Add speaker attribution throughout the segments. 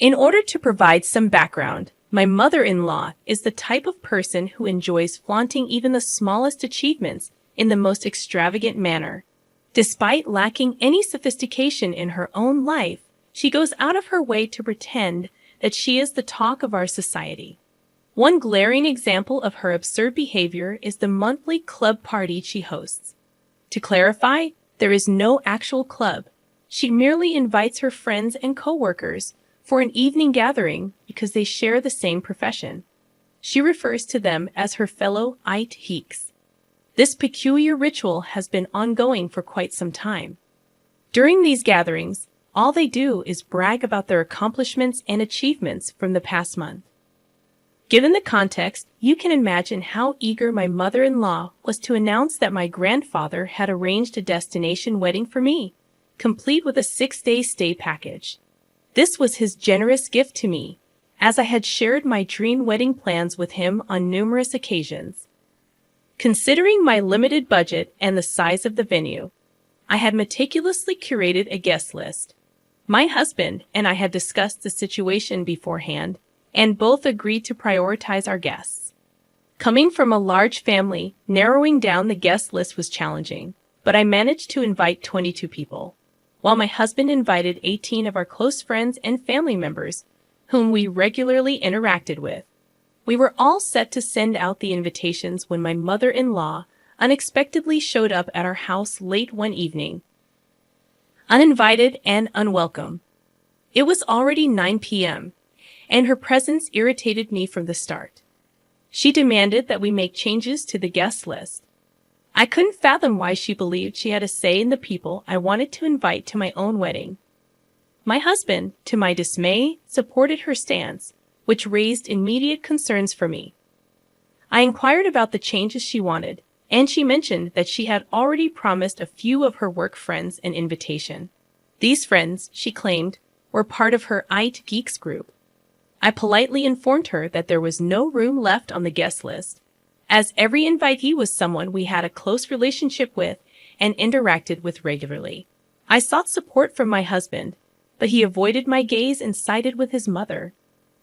Speaker 1: In order to provide some background, my mother-in-law is the type of person who enjoys flaunting even the smallest achievements in the most extravagant manner. Despite lacking any sophistication in her own life, she goes out of her way to pretend that she is the talk of our society. One glaring example of her absurd behavior is the monthly club party she hosts. To clarify, there is no actual club. She merely invites her friends and coworkers for an evening gathering because they share the same profession. She refers to them as her fellow IT geeks. This peculiar ritual has been ongoing for quite some time. During these gatherings, all they do is brag about their accomplishments and achievements from the past month. Given the context, you can imagine how eager my mother-in-law was to announce that my grandfather had arranged a destination wedding for me, complete with a 6-day stay package. This was his generous gift to me, as I had shared my dream wedding plans with him on numerous occasions. Considering my limited budget and the size of the venue, I had meticulously curated a guest list. My husband and I had discussed the situation beforehand, and both agreed to prioritize our guests. Coming from a large family, narrowing down the guest list was challenging, but I managed to invite 22 people, while my husband invited 18 of our close friends and family members, whom we regularly interacted with. We were all set to send out the invitations when my mother-in-law unexpectedly showed up at our house late one evening, uninvited and unwelcome. It was already 9 p.m., and her presence irritated me from the start. She demanded that we make changes to the guest list. I couldn't fathom why she believed she had a say in the people I wanted to invite to my own wedding. My husband, to my dismay, supported her stance, which raised immediate concerns for me. I inquired about the changes she wanted, and she mentioned that she had already promised a few of her work friends an invitation. These friends, she claimed, were part of her IT Geeks group. I politely informed her that there was no room left on the guest list, as every invitee was someone we had a close relationship with and interacted with regularly. I sought support from my husband, but he avoided my gaze and sided with his mother.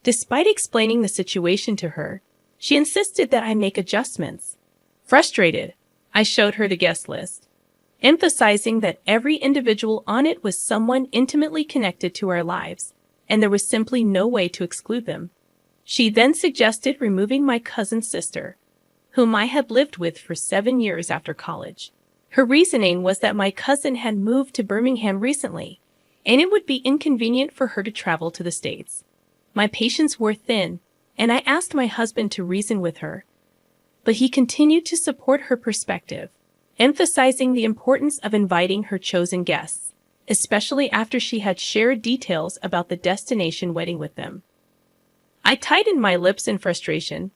Speaker 1: Despite explaining the situation to her, she insisted that I make adjustments. Frustrated, I showed her the guest list, emphasizing that every individual on it was someone intimately connected to our lives, and there was simply no way to exclude them. She then suggested removing my cousin's sister, whom I had lived with for 7 years after college. Her reasoning was that my cousin had moved to Birmingham recently, and it would be inconvenient for her to travel to the States. My patience wore thin, and I asked my husband to reason with her, but he continued to support her perspective, emphasizing the importance of inviting her chosen guests, especially after she had shared details about the destination wedding with them. I tightened my lips in frustration,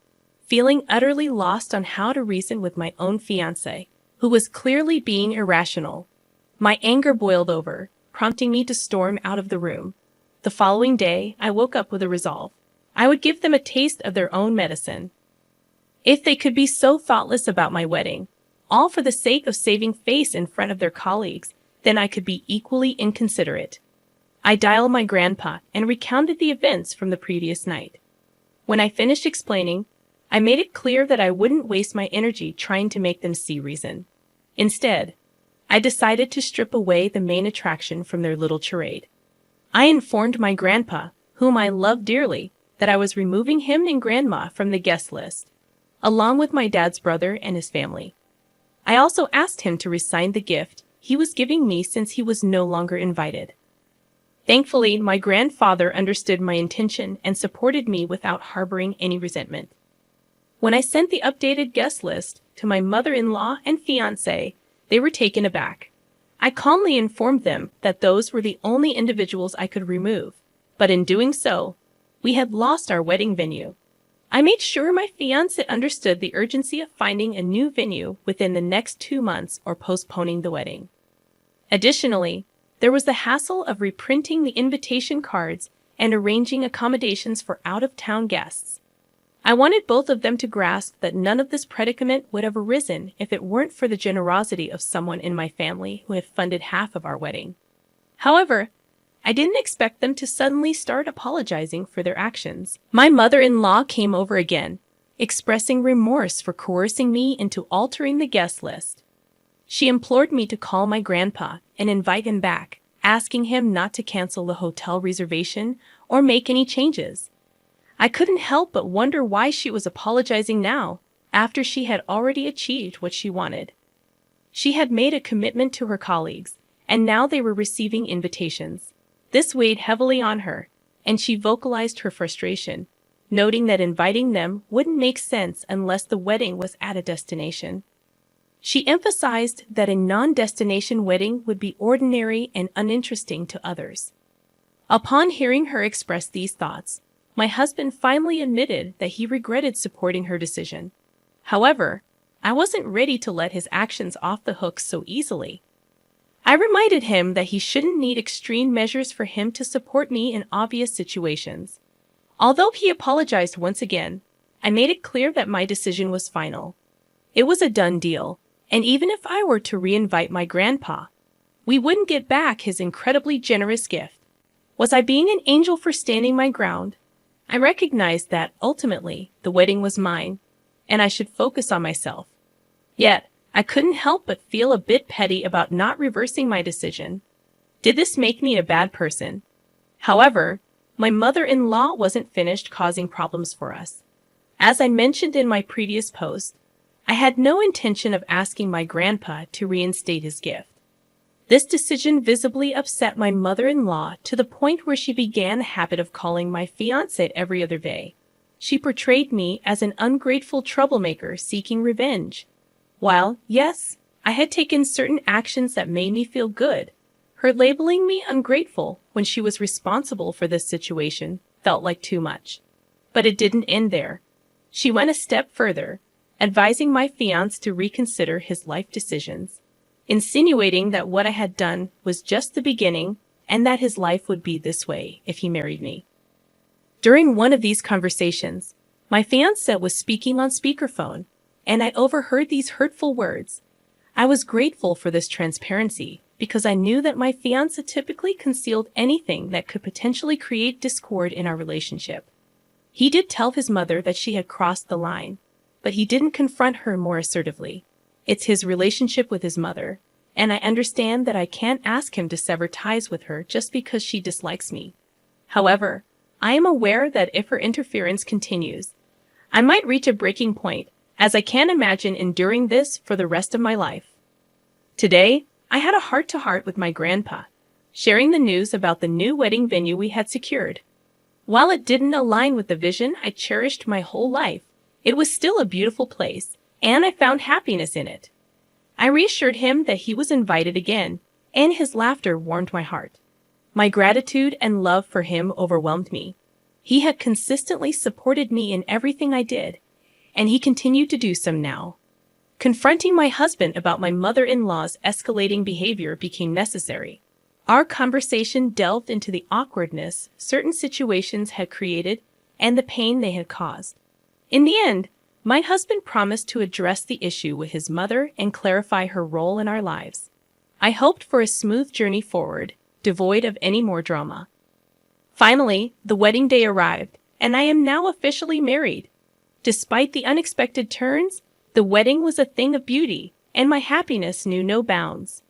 Speaker 1: feeling utterly lost on how to reason with my own fiancé, who was clearly being irrational. My anger boiled over, prompting me to storm out of the room. The following day, I woke up with a resolve. I would give them a taste of their own medicine. If they could be so thoughtless about my wedding, all for the sake of saving face in front of their colleagues, then I could be equally inconsiderate. I dialed my grandpa and recounted the events from the previous night. When I finished explaining, I made it clear that I wouldn't waste my energy trying to make them see reason. Instead, I decided to strip away the main attraction from their little charade. I informed my grandpa, whom I loved dearly, that I was removing him and grandma from the guest list, along with my dad's brother and his family. I also asked him to resign the gift he was giving me since he was no longer invited. Thankfully, my grandfather understood my intention and supported me without harboring any resentment. When I sent the updated guest list to my mother-in-law and fiancé, they were taken aback. I calmly informed them that those were the only individuals I could remove, but in doing so, we had lost our wedding venue. I made sure my fiancé understood the urgency of finding a new venue within the next 2 months or postponing the wedding. Additionally, there was the hassle of reprinting the invitation cards and arranging accommodations for out-of-town guests. I wanted both of them to grasp that none of this predicament would have arisen if it weren't for the generosity of someone in my family who had funded half of our wedding. However, I didn't expect them to suddenly start apologizing for their actions. My mother-in-law came over again, expressing remorse for coercing me into altering the guest list. She implored me to call my grandpa and invite him back, asking him not to cancel the hotel reservation or make any changes. I couldn't help but wonder why she was apologizing now, after she had already achieved what she wanted. She had made a commitment to her colleagues, and now they were receiving invitations. This weighed heavily on her, and she vocalized her frustration, noting that inviting them wouldn't make sense unless the wedding was at a destination. She emphasized that a non-destination wedding would be ordinary and uninteresting to others. Upon hearing her express these thoughts, my husband finally admitted that he regretted supporting her decision. However, I wasn't ready to let his actions off the hook so easily. I reminded him that he shouldn't need extreme measures for him to support me in obvious situations. Although he apologized once again, I made it clear that my decision was final. It was a done deal, and even if I were to reinvite my grandpa, we wouldn't get back his incredibly generous gift. Was I being an angel for standing my ground? I recognized that, ultimately, the wedding was mine, and I should focus on myself. Yet, I couldn't help but feel a bit petty about not reversing my decision. Did this make me a bad person? However, my mother-in-law wasn't finished causing problems for us. As I mentioned in my previous post, I had no intention of asking my grandpa to reinstate his gift. This decision visibly upset my mother-in-law to the point where she began the habit of calling my fiancé every other day. She portrayed me as an ungrateful troublemaker seeking revenge. While, yes, I had taken certain actions that made me feel good, her labeling me ungrateful when she was responsible for this situation felt like too much. But it didn't end there. She went a step further, advising my fiancé to reconsider his life decisions, insinuating that what I had done was just the beginning and that his life would be this way if he married me. During one of these conversations, my fiancé was speaking on speakerphone, and I overheard these hurtful words. I was grateful for this transparency because I knew that my fiancé typically concealed anything that could potentially create discord in our relationship. He did tell his mother that she had crossed the line, but he didn't confront her more assertively. It's his relationship with his mother, and I understand that I can't ask him to sever ties with her just because she dislikes me. However, I am aware that if her interference continues, I might reach a breaking point, as I can't imagine enduring this for the rest of my life. Today, I had a heart-to-heart with my grandpa, sharing the news about the new wedding venue we had secured. While it didn't align with the vision I cherished my whole life, it was still a beautiful place, and I found happiness in it. I reassured him that he was invited again, and his laughter warmed my heart. My gratitude and love for him overwhelmed me. He had consistently supported me in everything I did, and he continued to do so now. Confronting my husband about my mother-in-law's escalating behavior became necessary. Our conversation delved into the awkwardness certain situations had created and the pain they had caused. In the end, my husband promised to address the issue with his mother and clarify her role in our lives. I hoped for a smooth journey forward, devoid of any more drama. Finally, the wedding day arrived, and I am now officially married. Despite the unexpected turns, the wedding was a thing of beauty, and my happiness knew no bounds.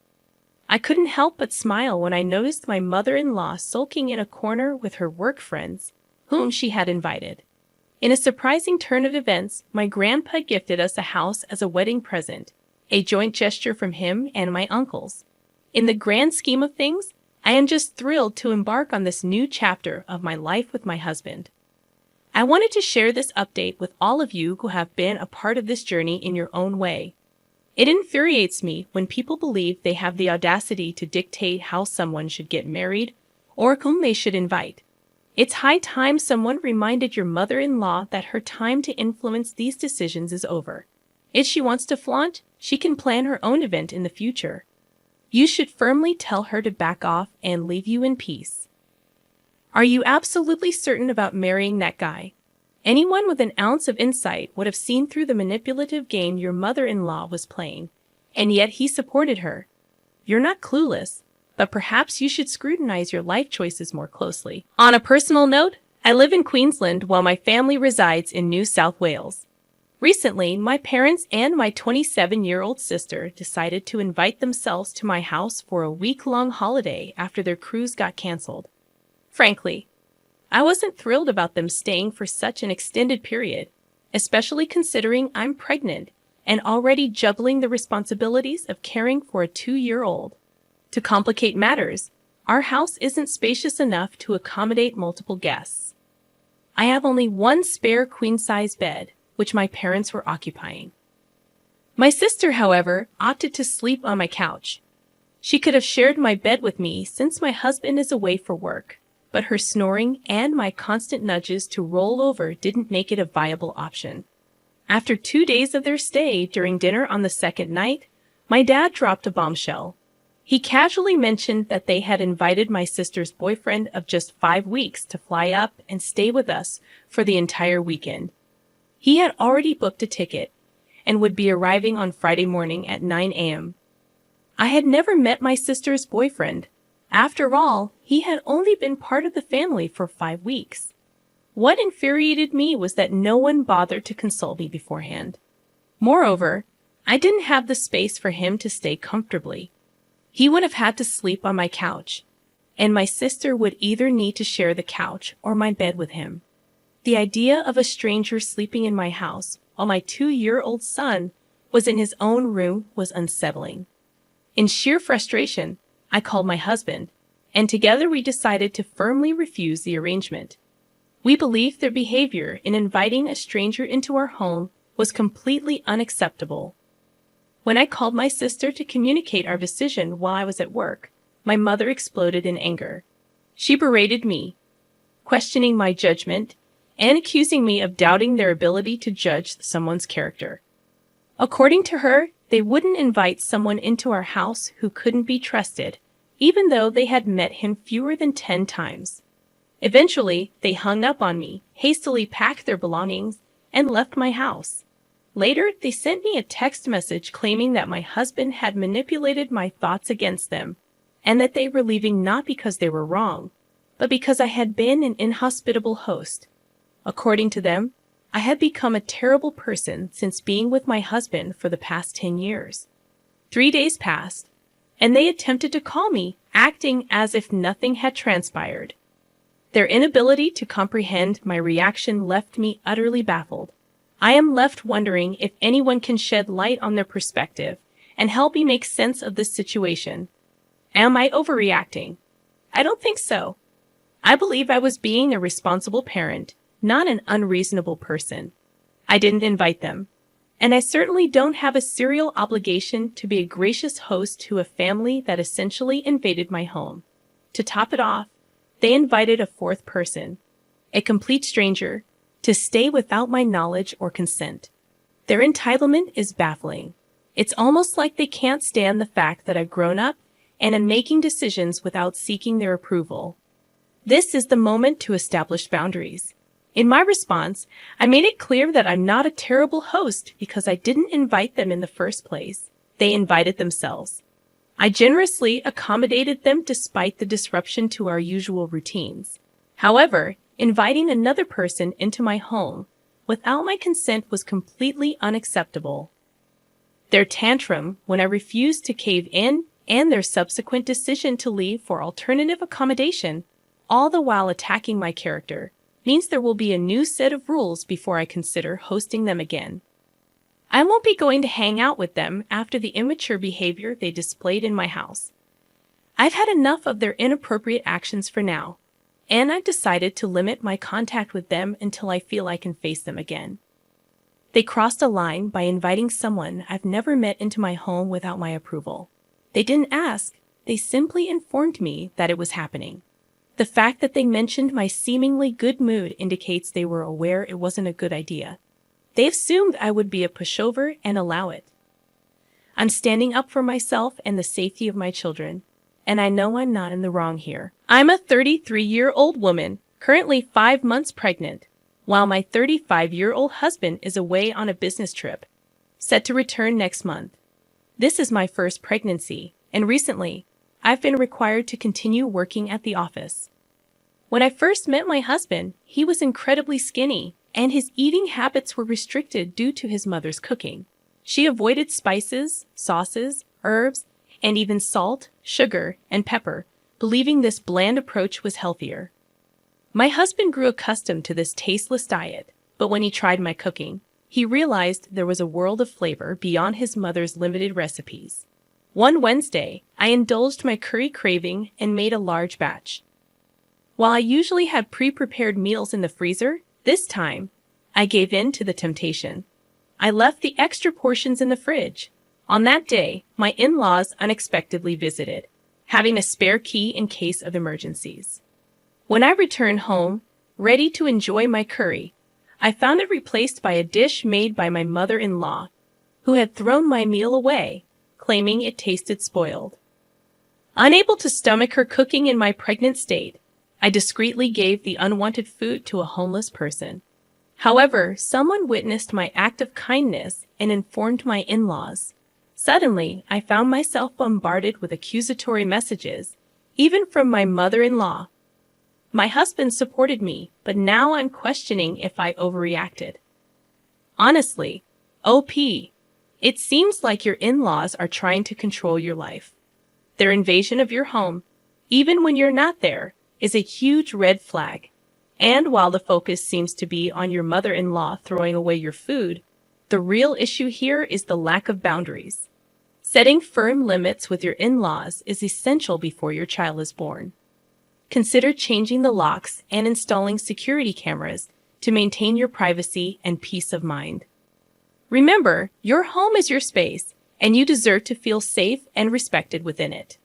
Speaker 1: I couldn't help but smile when I noticed my mother-in-law sulking in a corner with her work friends, whom she had invited. In a surprising turn of events, my grandpa gifted us a house as a wedding present, a joint gesture from him and my uncles. In the grand scheme of things, I am just thrilled to embark on this new chapter of my life with my husband. I wanted to share this update with all of you who have been a part of this journey in your own way. It infuriates me when people believe they have the audacity to dictate how someone should get married or whom they should invite. It's high time someone reminded your mother-in-law that her time to influence these decisions is over. If she wants to flaunt, she can plan her own event in the future. You should firmly tell her to back off and leave you in peace. Are you absolutely certain about marrying that guy? Anyone with an ounce of insight would have seen through the manipulative game your mother-in-law was playing, and yet he supported her. You're not clueless. but perhaps you should scrutinize your life choices more closely. On a personal note, I live in Queensland while my family resides in New South Wales. Recently, my parents and my 27-year-old sister decided to invite themselves to my house for a week-long holiday after their cruise got canceled. Frankly, I wasn't thrilled about them staying for such an extended period, especially considering I'm pregnant and already juggling the responsibilities of caring for a 2-year-old. To complicate matters, our house isn't spacious enough to accommodate multiple guests. I have only one spare queen-size bed, which my parents were occupying. My sister, however, opted to sleep on my couch. She could have shared my bed with me since my husband is away for work, but her snoring and my constant nudges to roll over didn't make it a viable option. After 2 days of their stay during dinner on the second night, my dad dropped a bombshell. He casually mentioned that they had invited my sister's boyfriend of just 5 weeks to fly up and stay with us for the entire weekend. He had already booked a ticket and would be arriving on Friday morning at 9 a.m. I had never met my sister's boyfriend. After all, he had only been part of the family for 5 weeks. What infuriated me was that no one bothered to consult me beforehand. Moreover, I didn't have the space for him to stay comfortably. He would have had to sleep on my couch, and my sister would either need to share the couch or my bed with him. The idea of a stranger sleeping in my house while my 2-year-old son was in his own room was unsettling. In sheer frustration, I called my husband, and together we decided to firmly refuse the arrangement. We believed their behavior in inviting a stranger into our home was completely unacceptable. When I called my sister to communicate our decision while I was at work, my mother exploded in anger. She berated me, questioning my judgment and accusing me of doubting their ability to judge someone's character. According to her, they wouldn't invite someone into our house who couldn't be trusted, even though they had met him fewer than 10 times. Eventually, they hung up on me, hastily packed their belongings, and left my house. Later, they sent me a text message claiming that my husband had manipulated my thoughts against them, and that they were leaving not because they were wrong, but because I had been an inhospitable host. According to them, I had become a terrible person since being with my husband for the past 10 years. 3 days passed, and they attempted to call me, acting as if nothing had transpired. Their inability to comprehend my reaction left me utterly baffled. I am left wondering if anyone can shed light on their perspective and help me make sense of this situation. Am I overreacting? I don't think so. I believe I was being a responsible parent, not an unreasonable person. I didn't invite them, and I certainly don't have a serial obligation to be a gracious host to a family that essentially invaded my home. To top it off, they invited a 4th person, a complete stranger, to stay without my knowledge or consent. Their entitlement is baffling. It's almost like they can't stand the fact that I've grown up and am making decisions without seeking their approval. This is the moment to establish boundaries. In my response, I made it clear that I'm not a terrible host because I didn't invite them in the first place. They invited themselves. I generously accommodated them despite the disruption to our usual routines. However, inviting another person into my home without my consent was completely unacceptable. Their tantrum when I refused to cave in and their subsequent decision to leave for alternative accommodation, all the while attacking my character, means there will be a new set of rules before I consider hosting them again. I won't be going to hang out with them after the immature behavior they displayed in my house. I've had enough of their inappropriate actions for now, and I've decided to limit my contact with them until I feel I can face them again. They crossed a line by inviting someone I've never met into my home without my approval. They didn't ask, they simply informed me that it was happening. The fact that they mentioned my seemingly good mood indicates they were aware it wasn't a good idea. They assumed I would be a pushover and allow it. I'm standing up for myself and the safety of my children, and I know I'm not in the wrong here. I'm a 33-year-old woman, currently 5 months pregnant, while my 35-year-old husband is away on a business trip, set to return next month. This is my first pregnancy, and recently, I've been required to continue working at the office. When I first met my husband, he was incredibly skinny, and his eating habits were restricted due to his mother's cooking. She avoided spices, sauces, herbs, and even salt, sugar, and pepper, believing this bland approach was healthier. My husband grew accustomed to this tasteless diet, but when he tried my cooking, he realized there was a world of flavor beyond his mother's limited recipes. One Wednesday, I indulged my curry craving and made a large batch. While I usually had pre-prepared meals in the freezer, this time, I gave in to the temptation. I left the extra portions in the fridge. On that day, my in-laws unexpectedly visited, having a spare key in case of emergencies. When I returned home, ready to enjoy my curry, I found it replaced by a dish made by my mother-in-law, who had thrown my meal away, claiming it tasted spoiled. Unable to stomach her cooking in my pregnant state, I discreetly gave the unwanted food to a homeless person. However, someone witnessed my act of kindness and informed my in-laws. Suddenly, I found myself bombarded with accusatory messages, even from my mother-in-law. My husband supported me, but now I'm questioning if I overreacted. Honestly, OP, it seems like your in-laws are trying to control your life. Their invasion of your home, even when you're not there, is a huge red flag. And while the focus seems to be on your mother-in-law throwing away your food, the real issue here is the lack of boundaries. Setting firm limits with your in-laws is essential before your child is born. Consider changing the locks and installing security cameras to maintain your privacy and peace of mind. Remember, your home is your space, and you deserve to feel safe and respected within it.